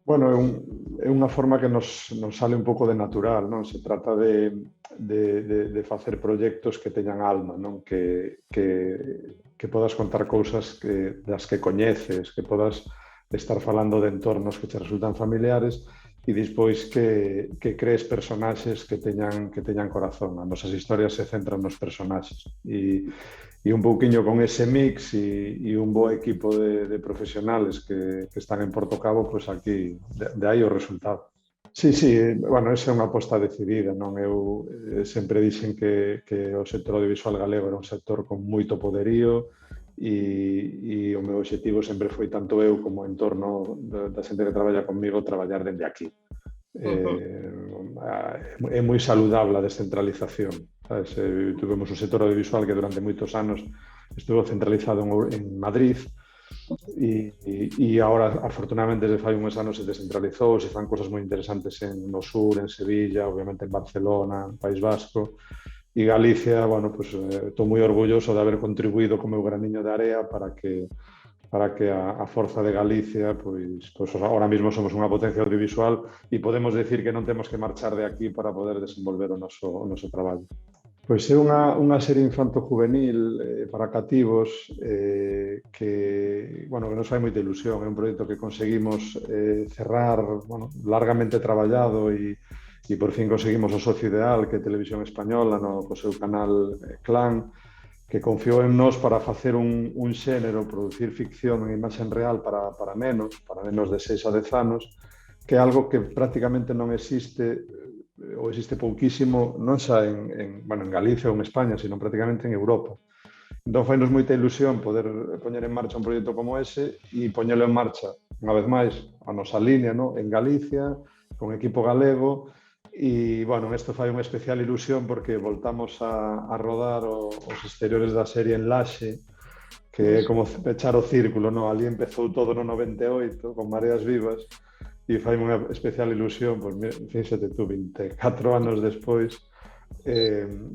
Bueno, é unha forma que nos sale un pouco de natural, non? Se trata de facer proxectos que teñan alma, non? Que podas contar cousas das que coñeces, que podas estar falando de entornos que te resultan familiares e despois que crees personaxes que teñan corazón. As nosas historias se centran nos personaxes e un pouquiño con ese mix e un bo equipo de profesionales que están en Portocabo, pois aquí, de aí o resultado. Sí, bueno, esa é unha aposta decidida, non? Eu sempre dixen que o sector audiovisual galego era un sector con moito poderío e o meu objetivo sempre foi tanto eu como o entorno da xente que traballa comigo traballar dende aquí. É moi saludable a descentralización. Sabes? Tuvemos un sector audiovisual que durante moitos anos estuvo centralizado en Madrid e agora, afortunadamente, desde fai uns anos se descentralizou, se fan cosas moi interesantes no sur, en Sevilla, obviamente en Barcelona, en País Vasco, e Galicia, bueno, pues estou moi orgulloso de haber contribuído co meu graniño de area para que a forza de Galicia, pois ahora mesmo somos unha potencia audiovisual e podemos decir que non temos que marchar de aquí para poder desenvolver o noso traballo. Pois é unha serie infanto-juvenil para cativos que nos fai moita ilusión. É un proxecto que conseguimos cerrar, largamente traballado e por fin conseguimos o socio ideal, que é Televisión Española, co seu canal Clan, que confiou en nós para facer un xénero, producir ficción en imaxe real para nenos de 6 a 10 anos, que é algo que prácticamente non existe ou existe pouquísimo, non xa en Galicia ou en España, sino prácticamente en Europa. Entón, fainos moita ilusión poder poñer en marcha un proxecto como ese e poñelo en marcha, unha vez máis, a nosa línea, en Galicia, con equipo galego. E, isto fai unha especial ilusión porque voltamos a rodar os exteriores da serie en Laxe, que é como pechar o círculo, ali empezou todo no 98, con Mareas Vivas, e fai unha especial ilusión, pois, fíxate tú, 24 anos despois,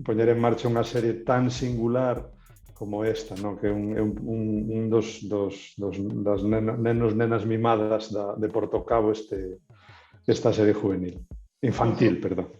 poñer en marcha unha serie tan singular como esta, que é un das nenas mimadas de Portocabo, esta serie juvenil. Infantil, perdón.